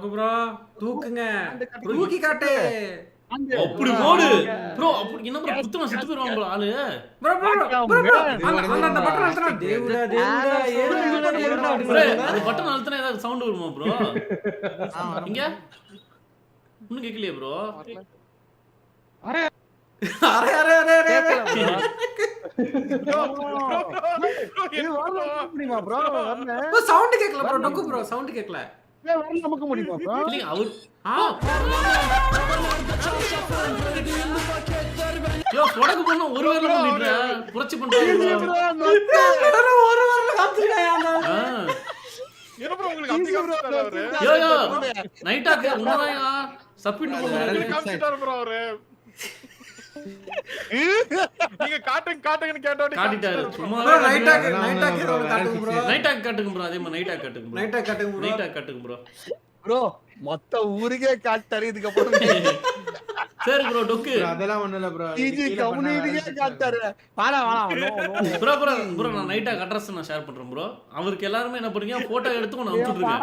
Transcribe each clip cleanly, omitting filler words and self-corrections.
Bro தூக்குங்க தூக்கி காட்டு அப்படி ஓடு ப்ரோ. அப்படி என்ன ப்ரோ குத்துனா செத்து போயிடுவாங்க ப்ரோ ஆளு. ப்ரோ அந்த பட்டன் அழுத்துனா தேவுடா ஏறுடா ப்ரோ அந்த பட்டன் அழுத்துனா ஏதாவது சவுண்ட் வருமா ப்ரோ? இங்க ஒண்ணும் கேக்கலையே ப்ரோ. அரே அரே அரே அரே அரே ப்ரோ சவுண்ட் கேக்கல ப்ரோ. டொக்கு ப்ரோ சவுண்ட் கேக்கல. நமக்கு முடியுமா ப்ரோ? இல்ல அவர் யோ உனக்கு போனா ஒரு வரல பண்ணிட்டற புரட்சி பண்றாங்க ஒரு வரல காமிச்சிருக்காயா என்ன ப்ரோ உங்களுக்கு அப்படி காமிச்சாரு அவரு? யோ யோ நைட்டாக்கு உன்னதாயா சப்மிட் பண்ணு காமிச்சாரு ப்ரோ அவரு. நீங்க காட்டுங்கன்னு கேட்டோனே காட்டிட்டாரு. சும்மா நைட்டாக்கு காட்டுங்க ப்ரோ. நைட்டாக்கு காட்டுங்க ப்ரோ. அதே மாதிரி நைட்டாக்கு காட்டுங்க ப்ரோ. நைட்டாக்கு காட்டுங்க ப்ரோ. ப்ரோ மொத்த ஊருக்கே காட்டாரு இதுக்கு அப்புறம். சரி ப்ரோ டொக்கு அதெல்லாம் ஒண்ணு இல்ல ப்ரோ. டிஜி கம்யூனிட்டிக்கே காட்டாரு. வாடா ப்ரோ நான் நைட்டாக்கு அட்ரஸ் நான் ஷேர் பண்றேன் ப்ரோ. அவருக்கு எல்லாரும் என்ன பண்றீங்க போட்டோ எடுத்து நான் அனுப்பிட்டு இருக்கேன்.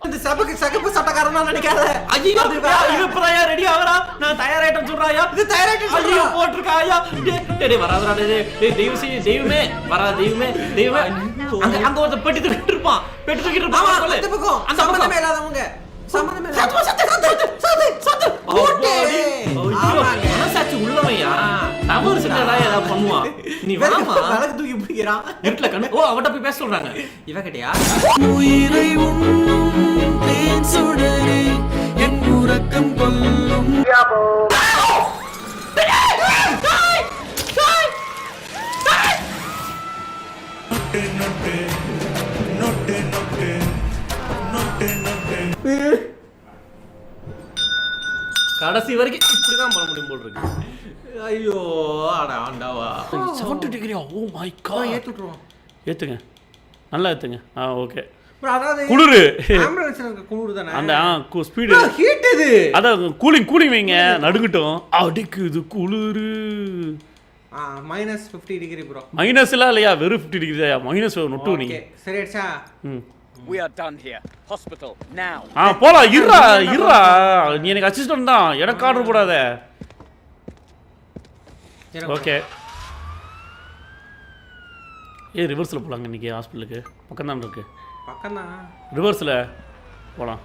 இந்த சகப்பு சட்டக்காரனா நினைக்காத. ஐயோ இது இப்போயா ரெடி ஆகறா. நான் தயாராயிட்டேன்னு சொல்றாயா? இது தயாராயிட்டு ஐயோ போட்டுருக்காயா? டேய் வராதடா டேய் தெய்வமே வரா தெய்வமே அங்க ஒரு பெட்டி தூக்கிட்டு இருப்பான். பெட்டி தூக்கிட்டு இருப்பான். அந்த பக்கம் சம்பந்தமே இல்லாதவங்க சம்பந்தமே சத்து மனசாட்சி உள்ளவையா தவறு செஞ்சதா ஏதாவது பண்ணுவான். நீ வேணாமா விளக்கு தூக்கி பிடிக்கிறான் இருட்டுல கண்ணு. ஓ அவட்ட போய் பேச சொல்றாங்க. இவ கிட்டயா உயிரை உண்ணும் தேன் சுடரே என் உறக்கம் கொல்லும். கடைசி வரைக்கும் இப்படிதான் பண்ண முடியும் போல் இருக்கு. ஐயோ அட ஆண்டாவா 70 டிகிரி. Oh my god. ஏத்துறோம் ஏத்துங்க நல்லா ஏத்துங்க. ஓகே bro அதாவது குளிரு ஆம்புலன்ஸ்ல குளிரு தானே அந்த ஸ்பீடு ஹீட் இது. அத கூலிங் வைங்க நடுங்கட்டும். அடிக்குது குளிரு. -50 டிகிரி bro. மைனஸ்லாம் இல்லையா வெறும் 50 டிகிரி தான். மைனஸ் நொட்டு நீ. ஓகே சரி அடிச்சா. We are done here. Hospital now. போலாம். இருடா நீ எனக்கு அசிஸ்டன்ட் தான். எனக்கு ஆர்டர் போடாத. ஓகே ரிவர்ஸ்ல போலாங்க இன்னைக்கு ஹாஸ்பிடலுக்கு. பக்கம் தான் இருக்கு. பக்கம் தான். ரிவர்ஸ்ல போலாம்.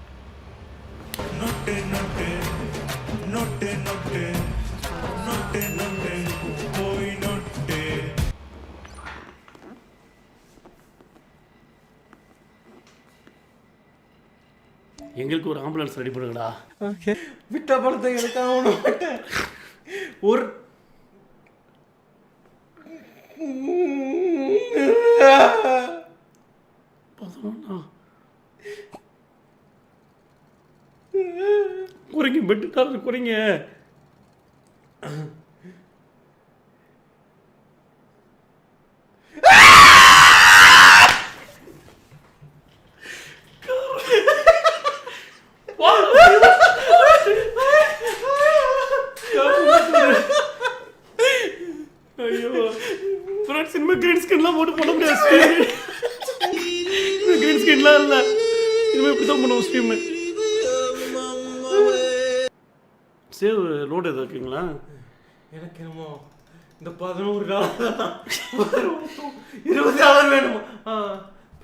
எங்களுக்கு ஒரு ஆம்புலன்ஸ் ரெடி பண்ணுங்கடா. ஓகே விட்ட பணத்தை எடுக்காம ஒரு குறைங்க பெட்டு குறைங்க. ஐயோ ஃப்ரெண்ட்ஸ் இனிமே கிரீன் ஸ்கின்லாம் போட்டு பண்ண முடியாது. கிரீன் ஸ்கின்லாம் இல்லை. இனிமே இப்படி தான் பண்ணுவோம் ஸ்ட்ரீம். சேவ் லோடு எதாவது இருக்குங்களா? எனக்கு என்னமோ இந்த 11 டாலர் 20 டாலர் வேணுமா?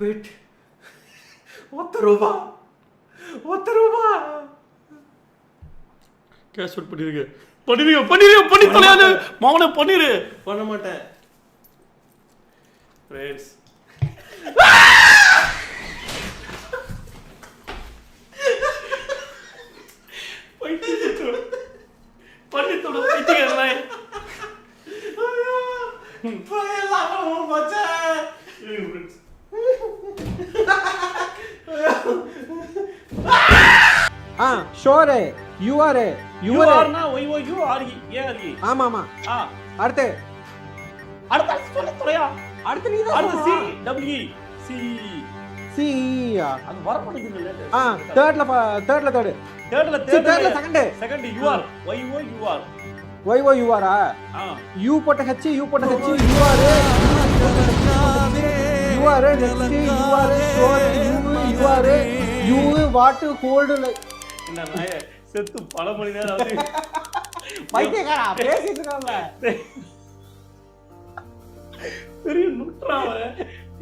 பெட் ஒத்த ரூபா கேஷ் அவுட் பண்ணிருங்க. பண்ணி தொலையாது மௌன பண்ணிரு. பண்ண மாட்டேன் ஃப்ரெண்ட்ஸ். பண்ணி தொட பைத்தியக்காரனே. எல்லாம் போச்சே. ஷோர் யூ ஆர் னா Y Y U R A R E. ஆமா அடுத்து சொல்ல தொலையா. அடுத்து நீ தான் சி டபிள்யூ சி சி அது வர மாட்டேங்குது. தேர்ட்ல second U R Y Y U R U போட்ட H U R sure U R U what hold என்ன நாய செத்து பல மணி நேரம் ஆகுது. பைத்தியக்காரா பேசிட்டு இருக்காங்க. பெரிய நுட்றாவ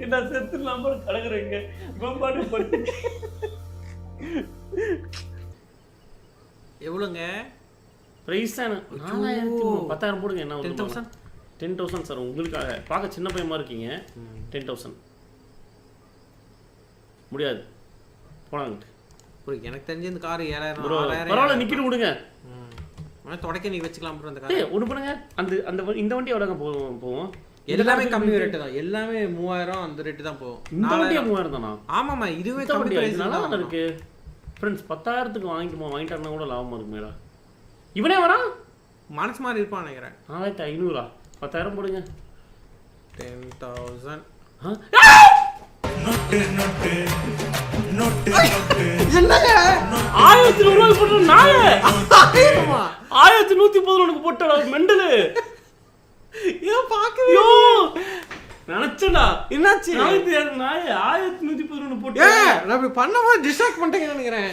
என்ன செத்து நம்பர் கலக்குறீங்க. இவன் பாட்டு படுத்து எவ்வளோங்க பிரைஸ் தானே 10,000 போடுங்க. என்ன 10,000 சார் உங்களுக்காக. பார்க்க சின்ன பையமா இருக்கீங்க. 10,000 முடியாது போனாங்கிட்டு. எனக்கு தெரிஞ்ச இந்த கார் 7,000 பரவாயில்ல நிக்கிட்டு விடுங்க. தொடக்க நீ வச்சுக்கலாம் ப்ரோ. அந்த கார் ஒன்று பண்ணுங்க. அந்த இந்த வண்டி எவ்வளோங்க போவோம்? எல்லாமே கம்மி ரேட்டு தான். எல்லாமே 3,000 அந்த ரேட்டு தான் போகும். இந்த வண்டியே 3,000 தானா? ஆமாம்மா இதுவே கம்மி பிரைஸ் தான் இருக்கு ஃப்ரெண்ட்ஸ். 10,000க்கு வாங்கிட்டாருன்னா கூட லாபமா இருக்கு மேடா. இவனே வரான் மனசு மாதிரி இருப்பான் நினைக்கிறேன். 4,500 10,000 போடுங்க. 10,000 என்னங்க 1,100 போட்டு நாய 1,111 போட்டா மெண்டலு. ஏன் பாக்கவே ஐயோ நினைச்சடா. என்னாச்சு? நாய 1,111 போட்டு நான் இப்படி பண்ணும்போது டிஸ்ட்ராக்ட் பண்ணிட்டேன்னு நினைக்கிறேன்.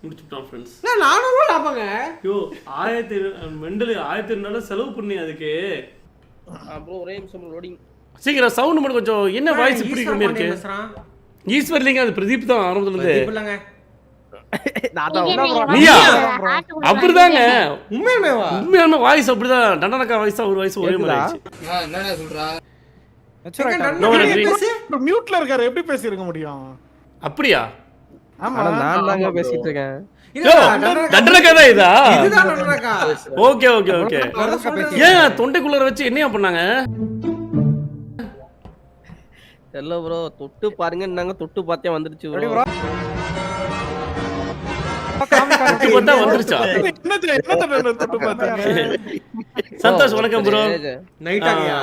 முடிச்சுட்டான் ஃப்ரெண்ட்ஸ். 400 லாபங்க. ஐயோ 1,000 மெண்டலு 1,200 செலவு பண்ணி அதுக்கு. ப்ரோ ஒரே நிமிஷம் லோடிங். சீக்கிரம் சவுண்ட் மட்டும் கொஞ்சம். என்ன வாய்ஸ் இப்படி கம்மி இருக்கு? ஈஸ்வர்லிங்க அது பிரதீப் தான் ஆரம்பத்துல இருந்து. இல்லங்க நீயா? அப்படிதாங்க உண்மையாலுமே வாய்ஸ் அப்படிதான். டண்டனக்கா வாய்ஸ் தான் ஒரு வாய்ஸ் ஒரே மாதிரி ஆயிடுச்சு. என்னடா சொல்றா? மியூட்ல இருக்காரு, எப்படி பேசி இருக்க முடியும்? அப்படியா? ஆமா நான் தாங்க பேசிட்டு இருக்கேன். டண்டனக்கா தான் இதா? இதுதான் டண்டனக்கா. Okay okay okay. ஏன் தொண்டைக்குள்ளர வச்சு என்னையா பண்ணாங்க? தெரியல ப்ரோ. தொட்டு பாருங்க நாங்க தொட்டு பார்த்தே வந்துருச்சு ப்ரோ. வந்துருச்சா? தொட்டு பார்த்தேன். சந்தோஷ் வணக்கம் ப்ரோ. நைட் ஆகியா?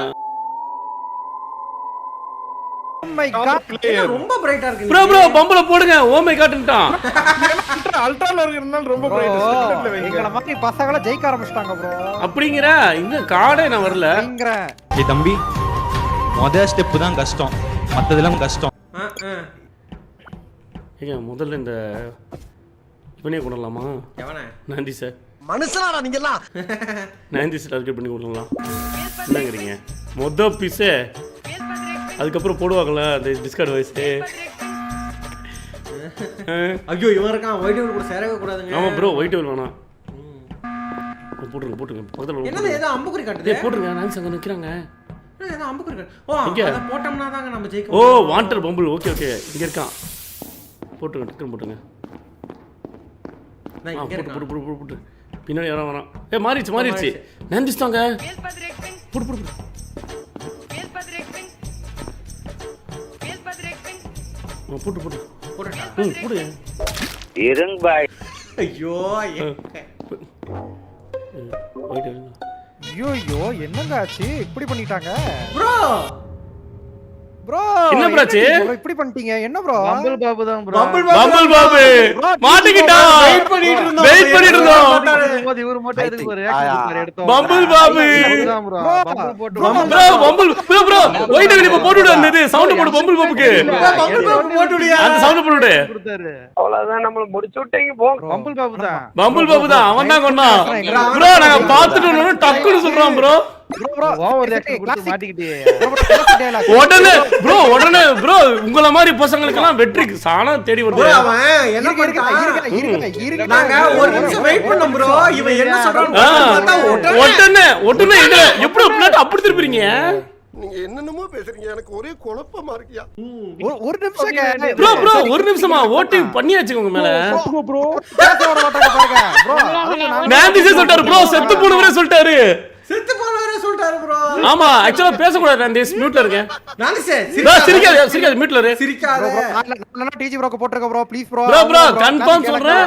ரொம்ப பிரைட்டா இருக்கு ப்ரோ ப்ரோ பம்பல போடுங்க. Oh my காட்ன்ட்டான். அல்ட்ரால இருக்கறனால ரொம்ப பிரைட். எங்கள மாதிரி பசங்கள ஜெயிக்க ஆரம்பிச்சிட்டாங்க ப்ரோ. அப்படிங்கற இந்த கார்டே நான் வரல. ஏய் தம்பி, முதல் ஸ்டெப் தான் கஷ்டம், மத்ததெல்லாம் கஷ்டம். ஏங்க முதல்ல இந்த இவனே கொள்ளலாமா? எவனே? நன்றி சார். மனுஷனாடா நீங்க எல்லாம். நன்றி சார். டார்கெட் பண்ணி கொடுக்கலாம். என்னங்கறீங்க? மொத பீஸே அதுக்கப்புறம் போடுவாங்களா அந்த டிஸ்கார்ட் வாய்ஸ். ஐயோ இவன் இருக்கான். ஒயிட் டேபிள் கூட சேரவே கூடாதுங்க. ஆமா ப்ரோ ஒயிட் டேபிள் வேணாம். போட்டுருங்க போட்டுருங்க பக்கத்துல. என்னது ஏதோ அம்புக்குறி காட்டுது? டேய் போட்டுருங்க. நான் அங்க நிக்கறாங்க. ஏதோ அம்புக்குறி காட்டு. ஓ அத போட்டோம்னா தாங்க நம்ம ஜெயிக்க. ஓ வாண்டர் பம்பிள். ஓகே ஓகே இங்க இருக்கான். போட்டுருங்க டக்குனு போட்டுருங்க. நான் இங்க இருக்கேன். போட்டு போட்டு பின்னாடி யாரோ வரான். ஏய் மாறிச்சு நந்திஸ்டாங்க. போடு போடு போடு. போட்டு போட்டு போடுடா. போடு. இருங்க பாய். ஐயோ ஐயோ என்னங்க ஆச்சு? இப்படி பண்ணிட்டாங்க ப்ரோ. ப்ரோ என்ன ப்ரோச்சி? இப்படி பண்ணிட்டீங்க என்ன ப்ரோ? பம்பிள் பாபு தான் ப்ரோ. பம்பிள் பாபு மாட்டிக்கிட்டான். வெயிட் பண்ணிட்டு இருந்தோம். இவரு மட்டும் எதுக்கு ஒரு ரியாக்ஷன் கொடுத்தாரு எடுத்தோம். பம்பிள் பாபு தான் ப்ரோ. பம்பிள் போட்டு பம்பிள் ப்ரோ ஒயிட் டேபிள் இப்ப போட்டுடு. அந்த சவுண்ட் போடு பம்பிள் பாபுக்கு. பம்பிள் பாபு போட்டுடியா? அந்த சவுண்ட் போட்டுடு. கொடுத்தாரு. அவ்வளவுதான் நம்மள முடிச்சு விட்டீங்க போ. பம்பிள் பாபு தான். பம்பிள் பாபு தான். அவன் தான் கொண்டான். ப்ரோ நாங்க பாத்துட்டோம் டக்குன்னு சொல்றான் ப்ரோ. ப்ரோ ஓவர் ரியாக்ஷன் கொடுத்து மாட்டிக்கிட்டே. உடனே ப்ரோ உங்கள மாதிரி பசங்களுக்கெல்லாம் வெற்றி சாணா தேடி வருது. அவன் என்ன பண்ணிட்டான்? நாங்க ஒரு நிமிஷம் வெயிட் பண்ணோம் ப்ரோ. இவன் என்ன சொல்றான்னு பார்த்தா உடனே எங்க எப்படி பிளாட் அப்படி திருப்பிறீங்க? நீங்க என்னென்னமோ பேசுறீங்க, எனக்கு ஒரே குழப்பமா இருக்கியா. ஒரு நிமிஷம் ப்ரோ ஒரு நிமிஷமா ஓட்டிங் பண்ணியாச்சு உங்க மேல. ப்ரோ பேச வர மாட்டாங்க பாருங்க ப்ரோ. நாந்திசே சொல்றாரு ப்ரோ. செத்து போனவரே சொல்லிட்டாரு. செத்து போனவரே சொல்றாரு ப்ரோ. ஆமா ஆக்சுவலா பேச கூடாது. நாந்திஸ் மியூட்ல இருக்கேன். நாந்திஸ் சிரிக்காத மியூட்ல இரு. சிரிக்காத. நான் டிஜி ப்ரோக்கு போட்டுருக்க bro please bro. Bro confirm சொல்றேன்.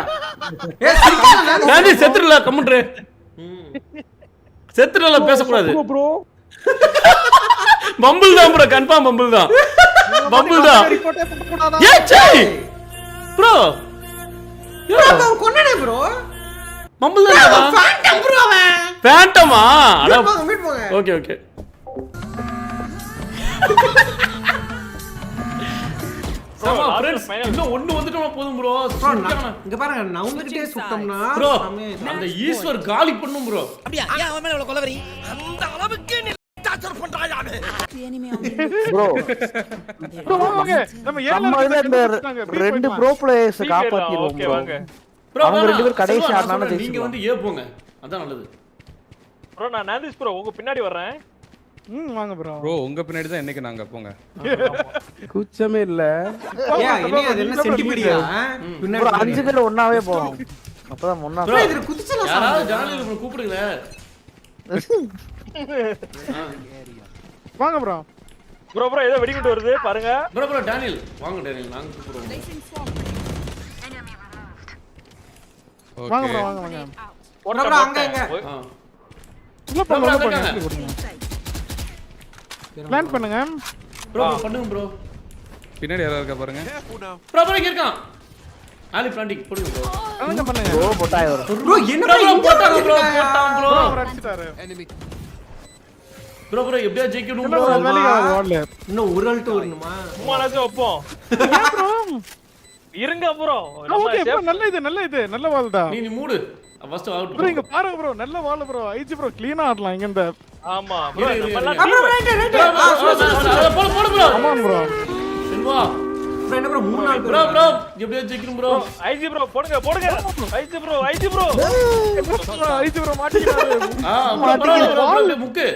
நாந்திஸ் செத்துறல கமெண்ட்ரு. செத்துறல பேச கூடாது ப்ரோ. பம்பிள் தான் ப்ரோ. கன்ஃபார்ம் பம்பிள் தான். ரிப்போர்ட்டே பண்ண கூடாதா? ஏய் ப்ரோ அவன் கொன்னனே ப்ரோ. பம்பிள் தான். ஃபேண்டம் ப்ரோ அவன். ஃபேண்டமா? அட மீட் போங்க. ஓகே ஆமா ஃப்ரெண்ட்ஸ் இன்னும் ஒன்னு வந்துட்டோம் போதும் ப்ரோ இங்க பாருங்க நவுந்துட்டே சுட்டோம்னா ப்ரோ அந்த ஈஸ்வர் காலி பண்ணும் ப்ரோ அப்படியே ஏன் அவன் மேல இவ்வளவு கொலவரி அந்த அளவுக்கு நீ டார்ச்சர் பண்றாயானு ப்ரோ நம்ம இந்த ரெண்டு ப்ரோ பிளேயர்ஸ் காப்பாத்திடுவோம் ப்ரோ ப்ரோ அவங்க ரெண்டு பேரும் கடைசி ஆடுனானே நீங்க ஜெயிச்சிடுவாங்க. வந்து ஏ போங்க அதான் நல்லது ப்ரோ நான் நாந்திஸ் ப்ரோ உங்க பின்னாடி வர்றேன் வாங்க ப்ரோ ப்ரோ உங்க பின்னாடி தான் என்னைக்கு நாங்க போங்க குச்சமே இல்ல ஏன் இனி அது என்ன சென்டிமீடியா ப்ரோ 5 பேர் ஒண்ணாவே போறோம் அப்பதான் ஒண்ணா ப்ரோ இதுல குதிச்சல யாராவது ஜானலில ப்ரோ கூப்பிடுங்க வாங்க ப்ரோ ப்ரோ ஏதோ வெடிக்கிட்டு வருது பாருங்க ப்ரோ டேனியல் வாங்க டேனியல் நாங்க கூப்பிடுவோம் வாங்க ப்ரோ வாங்க ப்ரோ அங்க அங்க உள்ள போங்க பிளான் பண்ணுங்க ப்ரோ பண்ணுங்க ப்ரோ பின்னாடி யாரா இருக்கா பாருங்க ப்ரோ இங்க இருக்கான் ஆலி பிளான்டிங் போடுங்க ப்ரோ பண்ணுங்க பண்ணுங்க ப்ரோ போட்டாய் வரும் ப்ரோ என்ன ப்ரோ போட்டாங்க ப்ரோ போட்டான் ப்ரோ அடிச்சிட்டாரு ப்ரோ எப்படியா ஜெயிக்கணும் ப்ரோ ப்ரோ வேலைக்கு ஆகல இன்னும் ஒரு ஆள்ட்ட வரணுமா சும்மானாச்சும் வைப்போம் ப்ரோ இருங்க ப்ரோ ஓகே ப்ரோ நல்ல இது நல்ல வால்டா நீ மூடு ஃபர்ஸ்ட் அவுட் ப்ரோ இங்க பாருங்க ப்ரோ நல்ல வால் ப்ரோ ஐஜி ப்ரோ க்ளீனா ஆடலாம் இங்க இந்த ஆமா ப்ரோ நம்ம எல்லாம் போடு போடு ப்ரோ ஆமா ப்ரோ செல்வா ப்ரோ என்ன ப்ரோ 3 நாள் ப்ரோ எப்படியா ஜெயிக்கணும் ப்ரோ ஐஜி ப்ரோ போடுங்க ஐஜி ப்ரோ ஐஜி ப்ரோ மாட்டிக்கிறாரு ப்ரோ முக்கு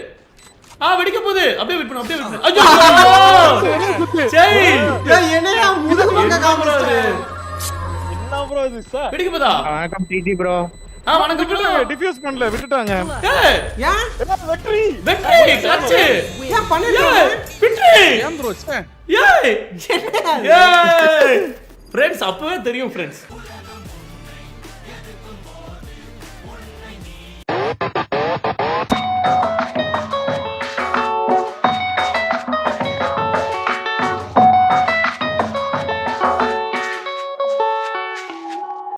வெடிக்க போகுது அப்படியே வெயிட் பண்ணு ஐயோ சரி ஏய் என்னையா முதல் பக்க காமெடி என்ன ப்ரோ இது சார் வெடிக்க போதா வணக்கம் டிஜி ப்ரோ வணக்கம் ப்ரோ டிஃப்யூஸ் பண்ணல விட்டுட்டாங்க ஏய் ஏன் வெற்றி வெற்றி கிளட்ச் ஏன் பண்ணல வெற்றி ஏன் ப்ரோ ஏய் ஏய் ஃப்ரெண்ட்ஸ் அப்பவே தெரியும் ஃப்ரெண்ட்ஸ்